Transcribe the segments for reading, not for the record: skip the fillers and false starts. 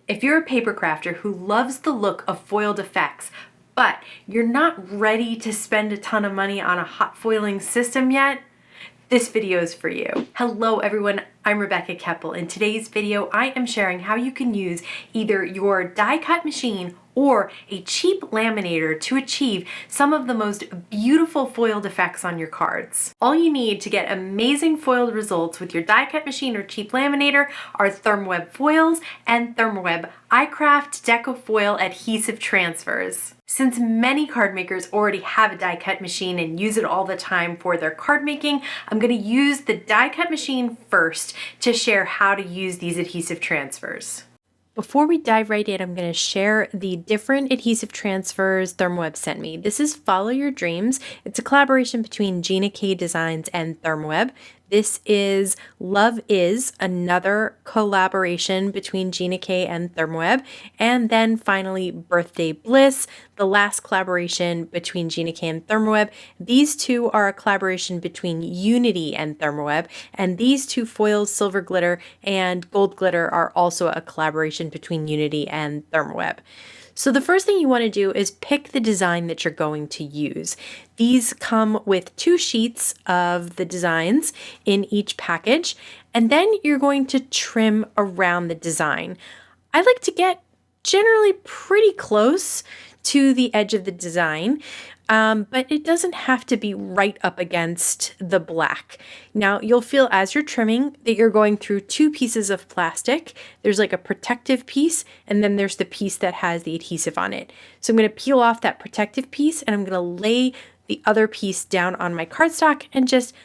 If you're a paper crafter who loves the look of foiled effects, but you're not ready to spend a ton of money on a hot foiling system yet, this video is for you. Hello everyone, I'm Rebecca Keppel. In today's video, I am sharing how you can use either your die cut machine or a cheap laminator to achieve some of the most beautiful foiled effects on your cards. All you need to get amazing foiled results with your die cut machine or cheap laminator are Therm O Web foils and Therm O Web iCraft Deco foil adhesive transfers. Since many card makers already have a die cut machine and use it all the time for their card making, I'm going to use the die cut machine first to share how to use these adhesive transfers. Before we dive right in, I'm going to share the different adhesive transfers Therm O Web sent me. This is Follow Your Dreams. It's a collaboration between Gina Designs and Therm O Web. This is Love Is, another collaboration between Gina and Therm O Web. And then finally, Birthday Bliss, the last collaboration between Gina and Therm O Web. These two are a collaboration between Unity and Therm O Web. And these two foils, Silver Glitter and Gold Glitter, are also a collaboration between Unity and Therm O Web. So the first thing you want to do is pick the design that you're going to use. These come with 2 sheets of the designs in each package, and then you're going to trim around the design. I like to get generally pretty close to the edge of the design, but it doesn't have to be right up against the black. Now you'll feel as you're trimming that you're going through 2 pieces of plastic. There's like a protective piece, and then there's the piece that has the adhesive on it. So I'm going to peel off that protective piece, and I'm going to lay the other piece down on my cardstock and just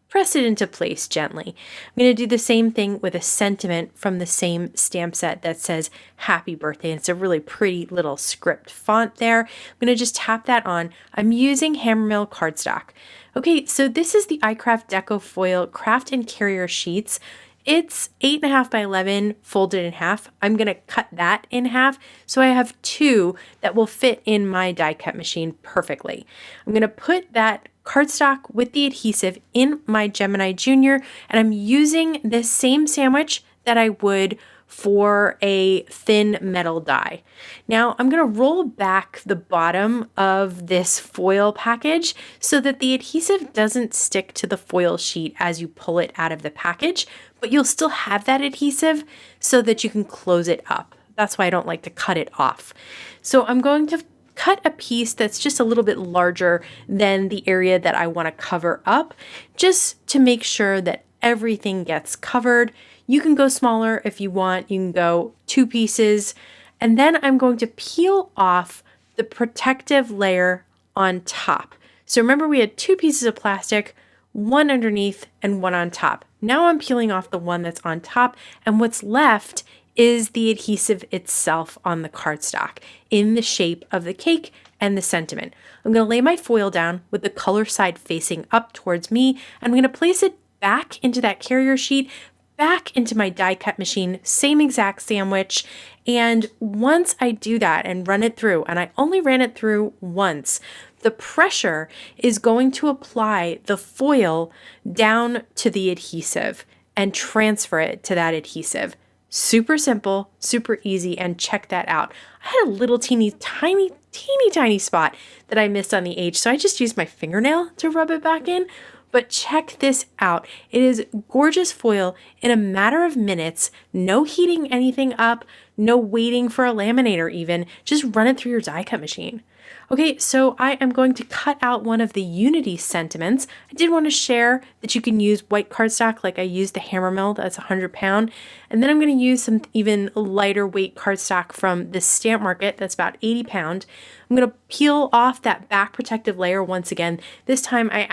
press it into place gently. I'm going to do the same thing with a sentiment from the same stamp set that says happy birthday. It's a really pretty little script font there. I'm going to just tap that on. I'm using Hammermill cardstock. Okay, so this is the iCraft Deco Foil Craft and Carrier Sheets. It's 8.5 by 11 folded in half. I'm going to cut that in half so I have 2 that will fit in my die cut machine perfectly. I'm going to put that cardstock with the adhesive in my Gemini Junior, and I'm using this same sandwich that I would for a thin metal die. Now I'm going to roll back the bottom of this foil package so that the adhesive doesn't stick to the foil sheet as you pull it out of the package, but you'll still have that adhesive so that you can close it up. That's why I don't like to cut it off. So I'm going to cut a piece that's just a little bit larger than the area that I want to cover up, just to make sure that everything gets covered. You can go smaller if you want. You can go 2 pieces. And then I'm going to peel off the protective layer on top. So remember, we had 2 pieces of plastic, 1 underneath and 1 on top. Now I'm peeling off the one that's on top, and what's left is the adhesive itself on the cardstock in the shape of the cake and the sentiment. I'm going to lay my foil down with the color side facing up towards me. I'm going to place it back into that carrier sheet, back into my die cut machine, same exact sandwich. And once I do that and run it through, and I only ran it through once, the pressure is going to apply the foil down to the adhesive and transfer it to that adhesive. Super simple, super easy, and check that out. I had a little teeny tiny spot that I missed on the edge, so I just used my fingernail to rub it back in. But check this out. It is gorgeous foil in a matter of minutes. No heating anything up, no waiting for a laminator even. Just run it through your die cut machine. Okay, so I am going to cut out one of the Unity sentiments. I did want to share that you can use white cardstock like I used the Hammermill, that's 100 pound. And then I'm going to use some even lighter weight cardstock from the Stamp Market, that's about 80 pound. I'm going to peel off that back protective layer once again. This time I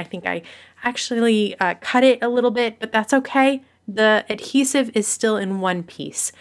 think I actually cut it a little bit, but that's okay. The adhesive is still in one piece.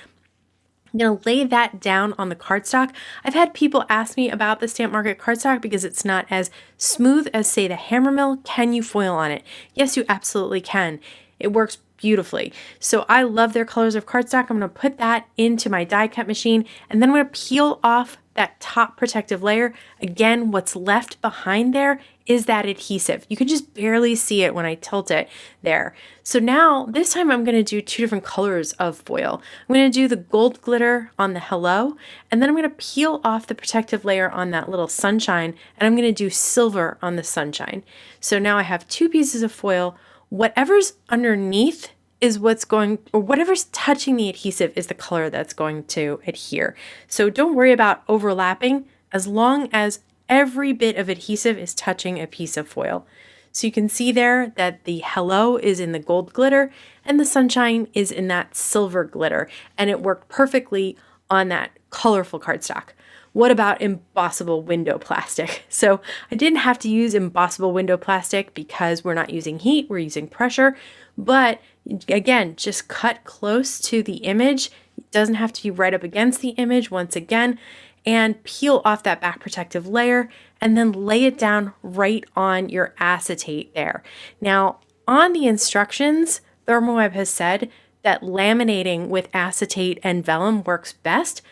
I'm going to lay that down on the cardstock. I've had people ask me about the Stamp Market cardstock because it's not as smooth as, say, the Hammermill. Can you foil on it? Yes, you absolutely can. It works beautifully. So I love their colors of cardstock. I'm going to put that into my die cut machine, and then I'm going to peel off that top protective layer. Again, what's left behind there is that adhesive. You can just barely see it when I tilt it there. So now this time I'm going to do two different colors of foil. I'm going to do the gold glitter on the hello, and then I'm going to peel off the protective layer on that little sunshine, and I'm going to do silver on the sunshine. So now I have two pieces of foil. Whatever's underneath is what's going, or whatever's touching the adhesive is the color that's going to adhere. So don't worry about overlapping as long as every bit of adhesive is touching a piece of foil. So you can see there that the hello is in the gold glitter and the sunshine is in that silver glitter, and it worked perfectly on that colorful cardstock. What about embossable window plastic? So I didn't have to use embossable window plastic because we're not using heat, we're using pressure. But again, just cut close to the image. It doesn't have to be right up against the image once again, and peel off that back protective layer and then lay it down right on your acetate there. Now, on the instructions, Therm O Web has said that laminating with acetate and vellum works best.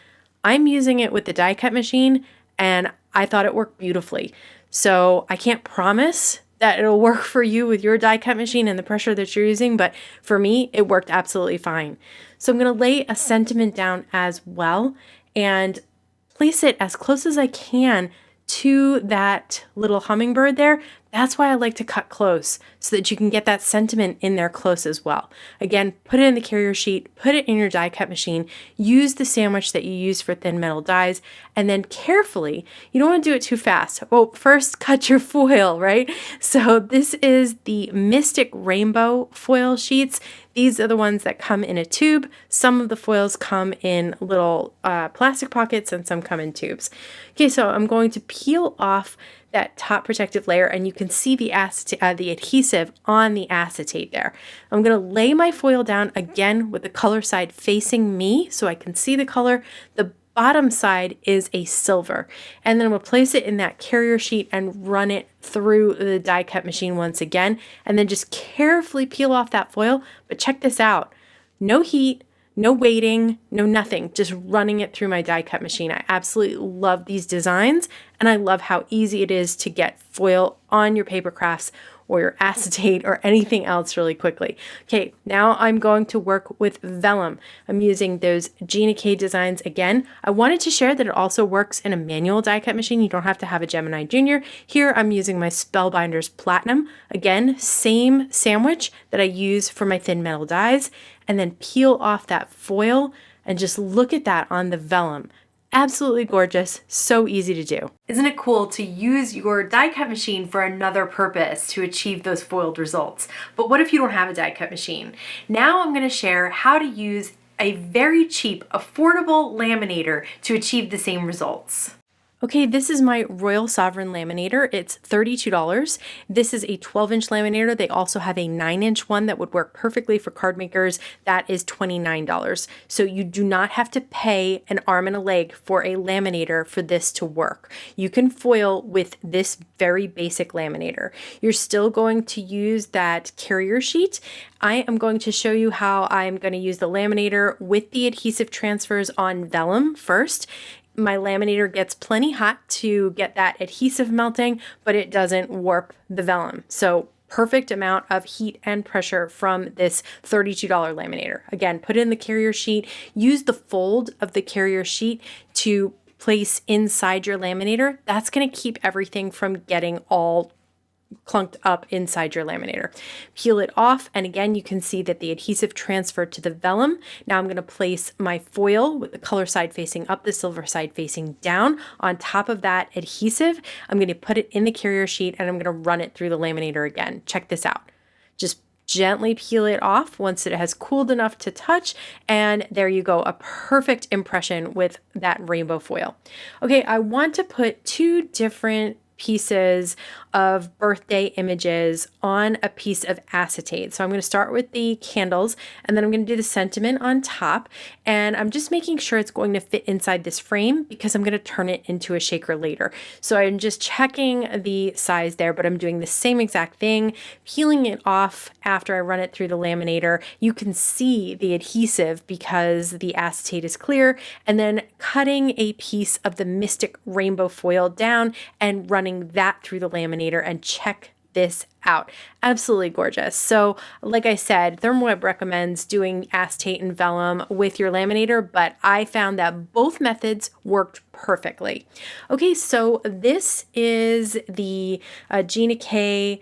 I'm using it with the die cut machine and I thought it worked beautifully. So I can't promise that it'll work for you with your die cut machine and the pressure that you're using, but for me, it worked absolutely fine. So I'm going to lay a sentiment down as well and place it as close as I can to that little hummingbird there. That's why I like to cut close so that you can get that sentiment in there close as well. Again, put it in the carrier sheet, put it in your die cut machine, use the sandwich that you use for thin metal dies, and then carefully, you don't want to do it too fast. Well, first cut your foil, right? So this is the Mystic Rainbow foil sheets. These are the ones that come in a tube. Some of the foils come in little plastic pockets and some come in tubes. Okay, so I'm going to peel off that top protective layer and you can see the adhesive on the acetate there. I'm going to lay my foil down again with the color side facing me so I can see the color. The bottom side is a silver, and then I'm going to place it in that carrier sheet and run it through the die cut machine once again, and then just carefully peel off that foil. But check this out, no heat, no waiting, no nothing, just running it through my die cut machine. I absolutely love these designs, and I love how easy it is to get foil on your paper crafts or your acetate or anything else really quickly. Okay, now I'm going to work with vellum. I'm using those Gina K designs again. I wanted to share that it also works in a manual die cut machine. You don't have to have a Gemini Junior. Here I'm using my Spellbinders Platinum. Again, same sandwich that I use for my thin metal dies, and then peel off that foil and just look at that on the vellum. Absolutely gorgeous, so easy to do. Isn't it cool to use your die cut machine for another purpose to achieve those foiled results? But what if you don't have a die cut machine? Now I'm going to share how to use a very cheap, affordable laminator to achieve the same results. Okay, this is my Royal Sovereign laminator. It's $32. This is a 12-inch laminator. They also have a 9-inch one that would work perfectly for card makers. That is $29. So you do not have to pay an arm and a leg for a laminator for this to work. You can foil with this very basic laminator. You're still going to use that carrier sheet. I am going to show you how I'm going to use the laminator with the adhesive transfers on vellum first. My laminator gets plenty hot to get that adhesive melting, but it doesn't warp the vellum. So perfect amount of heat and pressure from this $32 laminator. Again, put it in the carrier sheet. Use the fold of the carrier sheet to place inside your laminator. That's going to keep everything from getting all clunked up inside your laminator. Peel it off, and again you can see that the adhesive transferred to the vellum. Now I'm going to place my foil with the color side facing up, the silver side facing down on top of that adhesive. I'm going to put it in the carrier sheet and I'm going to run it through the laminator again. Check this out. Just gently peel it off once it has cooled enough to touch, and there you go, a perfect impression with that rainbow foil. Okay, I want to put two different pieces of birthday images on a piece of acetate. So I'm going to start with the candles, and then I'm going to do the sentiment on top, and I'm just making sure it's going to fit inside this frame because I'm going to turn it into a shaker later. So I'm just checking the size there, but I'm doing the same exact thing, peeling it off after I run it through the laminator. You can see the adhesive because the acetate is clear, and then cutting a piece of the Mystic Rainbow foil down and running that through the laminator, and check this out. Absolutely gorgeous. So like I said, Therm O Web recommends doing acetate and vellum with your laminator, but I found that both methods worked perfectly. Okay, so this is the Gina K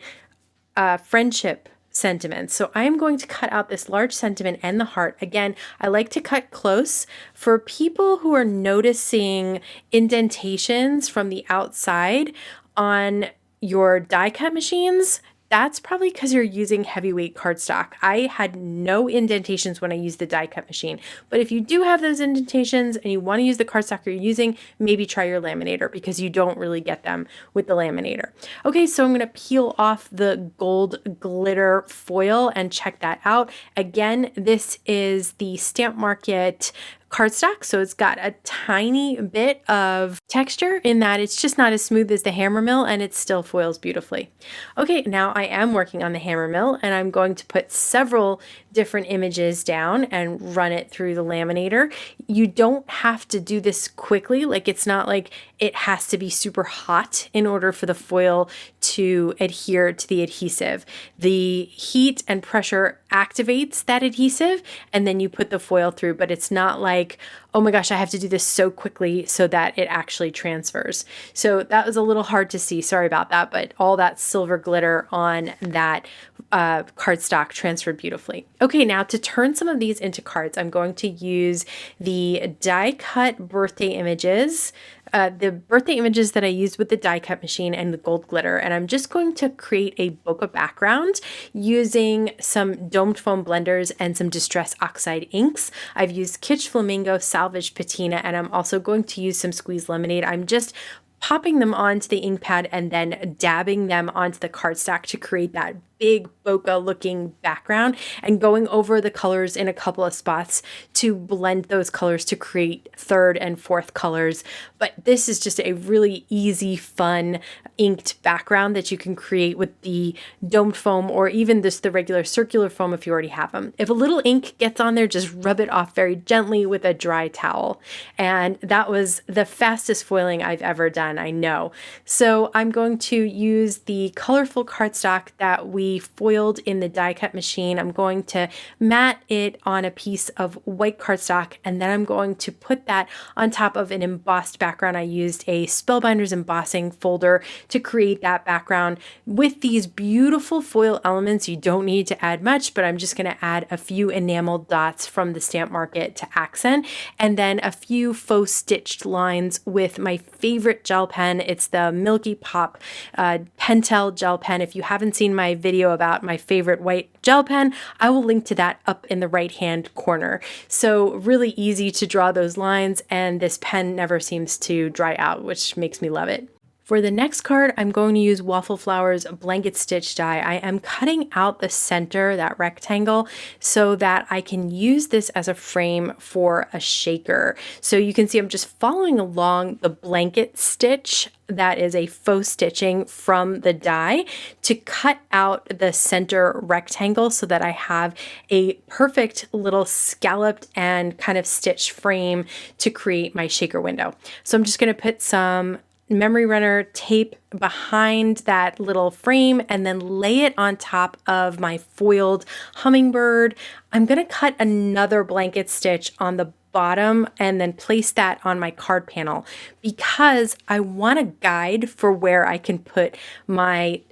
friendship sentiment. So I'm going to cut out this large sentiment and the heart. Again, I like to cut close. For people who are noticing indentations from the outside on your die cut machines, that's probably because you're using heavyweight cardstock. I had no indentations when I used the die cut machine, but if you do have those indentations and you want to use the cardstock you're using, maybe try your laminator because you don't really get them with the laminator. Okay, so I'm going to peel off the gold glitter foil and check that out. Again, this is the Stamp Market cardstock, so it's got a tiny bit of texture in that it's just not as smooth as the hammer mill, and it still foils beautifully. Okay, now I am working on the hammer mill, and I'm going to put several different images down and run it through the laminator. You don't have to do this quickly, like it's not like it has to be super hot in order for the foil to adhere to the adhesive. The heat and pressure activates that adhesive, and then you put the foil through, but it's not like, oh my gosh, I have to do this so quickly so that it actually transfers. So that was a little hard to see, sorry about that, but all that silver glitter on that cardstock transferred beautifully. Okay, now to turn some of these into cards, I'm going to use the die cut birthday images, the birthday images that I used with the die cut machine and the gold glitter, and I'm just going to create a bokeh background using some domed foam blenders and some Distress Oxide inks. I've used Kitsch Flamingo, Salvage Patina, and I'm also going to use some Squeeze Lemonade. I'm just popping them onto the ink pad and then dabbing them onto the cardstock to create that big bokeh looking background, and going over the colors in a couple of spots to blend those colors to create third and fourth colors. But this is just a really easy, fun inked background that you can create with the domed foam, or even just the regular circular foam if you already have them. If a little ink gets on there, just rub it off very gently with a dry towel. And that was the fastest foiling I've ever done, I know. So I'm going to use the colorful cardstock that we foiled in the die cut machine. I'm going to mat it on a piece of white cardstock, and then I'm going to put that on top of an embossed background. I used a Spellbinders embossing folder to create that background with these beautiful foil elements. You don't need to add much, but I'm just going to add a few enameled dots from the Stamp Market to accent, and then a few faux stitched lines with my favorite gel pen. It's the Milky Pop Pentel gel pen. If you haven't seen my video about my favorite white gel pen, I will link to that up in the right hand corner. So really easy to draw those lines, and this pen never seems to dry out, which makes me love it. For the next card, I'm going to use Waffle Flowers blanket stitch die. I am cutting out the center, that rectangle, so that I can use this as a frame for a shaker. So you can see I'm just following along the blanket stitch that is a faux stitching from the die to cut out the center rectangle so that I have a perfect little scalloped and kind of stitched frame to create my shaker window. So I'm just going to put some memory runner tape behind that little frame and then lay it on top of my foiled hummingbird. I'm going to cut another blanket stitch on the bottom and then place that on my card panel because I want a guide for where I can put my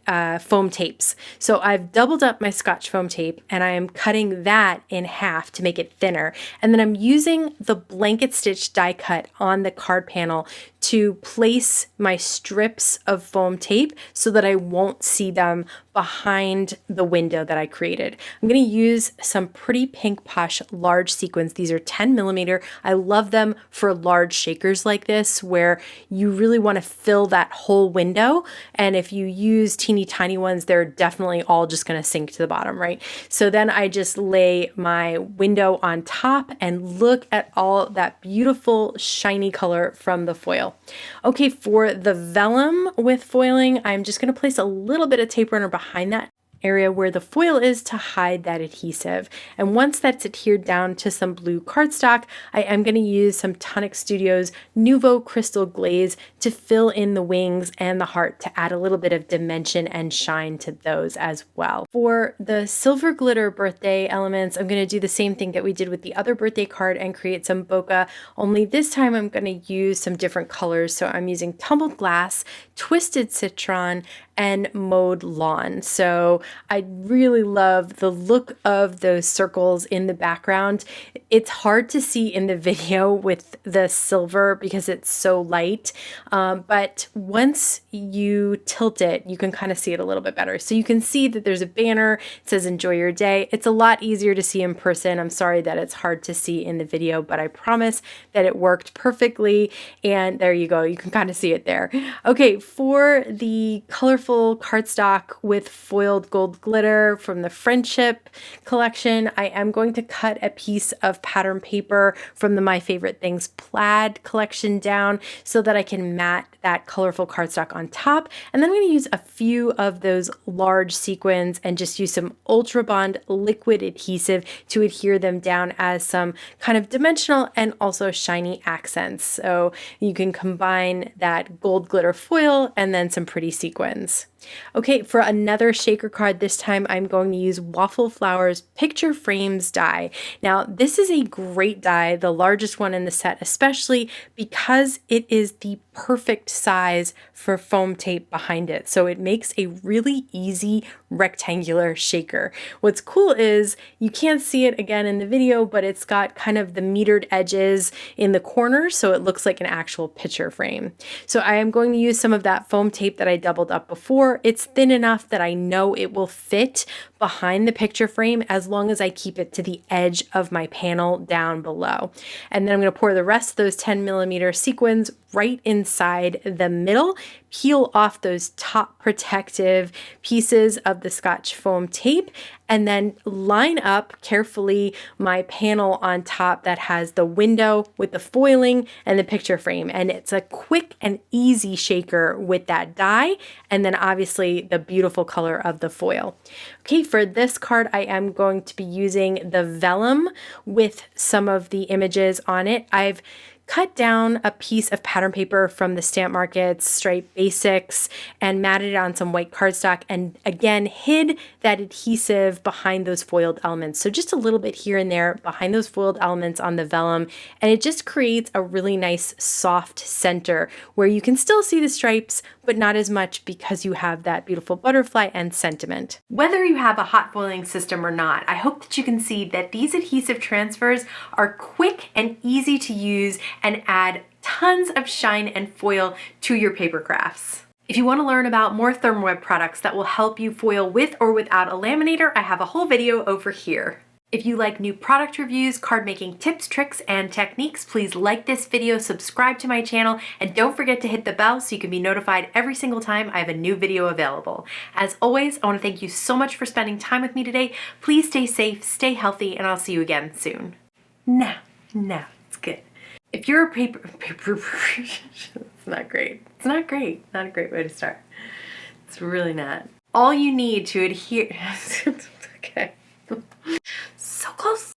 foam tapes. So I've doubled up my Scotch foam tape and I am cutting that in half to make it thinner. And then I'm using the blanket stitch die cut on the card panel to place my strips of foam tape so that I won't see them behind the window that I created. I'm going to use some pretty pink Posh large sequins. These are 10 millimeter. I love them for large shakers like this where you really want to fill that whole window. And if you use teeny tiny ones, they're definitely all just going to sink to the bottom, right? So then I just lay my window on top and look at all that beautiful shiny color from the foil. Okay, for the vellum with foiling, I'm just going to place a little bit of tape runner behind that area where the foil is to hide that adhesive. And once that's adhered down to some blue cardstock, I am going to use some Tonic Studios Nouveau Crystal Glaze to fill in the wings and the heart to add a little bit of dimension and shine to those as well. For the silver glitter birthday elements, I'm going to do the same thing that we did with the other birthday card and create some bokeh, only this time I'm going to use some different colors. So I'm using tumbled glass, twisted citron, and mowed lawn. So I really love the look of those circles in the background. It's hard to see in the video with the silver because it's so light, but once you tilt it, you can kind of see it a little bit better. So you can see that there's a banner, it says enjoy your day. It's a lot easier to see in person. I'm sorry that it's hard to see in the video, but I promise that it worked perfectly. And there you go, you can kind of see it there. Okay, for the colorful cardstock with foiled gold glitter from the Friendship collection, I am going to cut a piece of pattern paper from the My Favorite Things plaid collection down so that I can mat that colorful cardstock on top. And then I'm going to use a few of those large sequins and just use some Ultra Bond liquid adhesive to adhere them down as some kind of dimensional and also shiny accents. So you can combine that gold glitter foil and then some pretty sequins. Okay, for another shaker card, this time I'm going to use Waffle Flowers Picture Frames die. Now, this is a great die, the largest one in the set, especially because it is the perfect size for foam tape behind it. So it makes a really easy rectangular shaker. What's cool is you can't see it again in the video, but it's got kind of the metered edges in the corners, so it looks like an actual picture frame. So I am going to use some of that foam tape that I doubled up before. It's thin enough that I know it will fit behind the picture frame as long as I keep it to the edge of my panel down below. And then I'm going to pour the rest of those 10 millimeter sequins right inside the middle, peel off those top protective pieces of the Scotch foam tape, and then line up carefully my panel on top that has the window with the foiling and the picture frame. And it's a quick and easy shaker with that die, and then obviously the beautiful color of the foil. Okay, for this card, I am going to be using the vellum with some of the images on it. I've cut down a piece of pattern paper from the Stamp Market's Stripe Basics and matted it on some white cardstock and again hid that adhesive behind those foiled elements. So just a little bit here and there behind those foiled elements on the vellum, and it just creates a really nice soft center where you can still see the stripes but not as much because you have that beautiful butterfly and sentiment. Whether you have a hot foiling system or not, I hope that you can see that these adhesive transfers are quick and easy to use and add tons of shine and foil to your paper crafts. If you want to learn about more Therm O Web products that will help you foil with or without a laminator, I have a whole video over here. If you like new product reviews, card making tips, tricks, and techniques, please like this video, subscribe to my channel, and don't forget to hit the bell so you can be notified every single time I have a new video available. As always, I want to thank you so much for spending time with me today. Please stay safe, stay healthy, and I'll see you again soon. No, it's good. If you're a paper it's not great. It's not great. Not a great way to start. It's really not. All you need to adhere, okay. So close.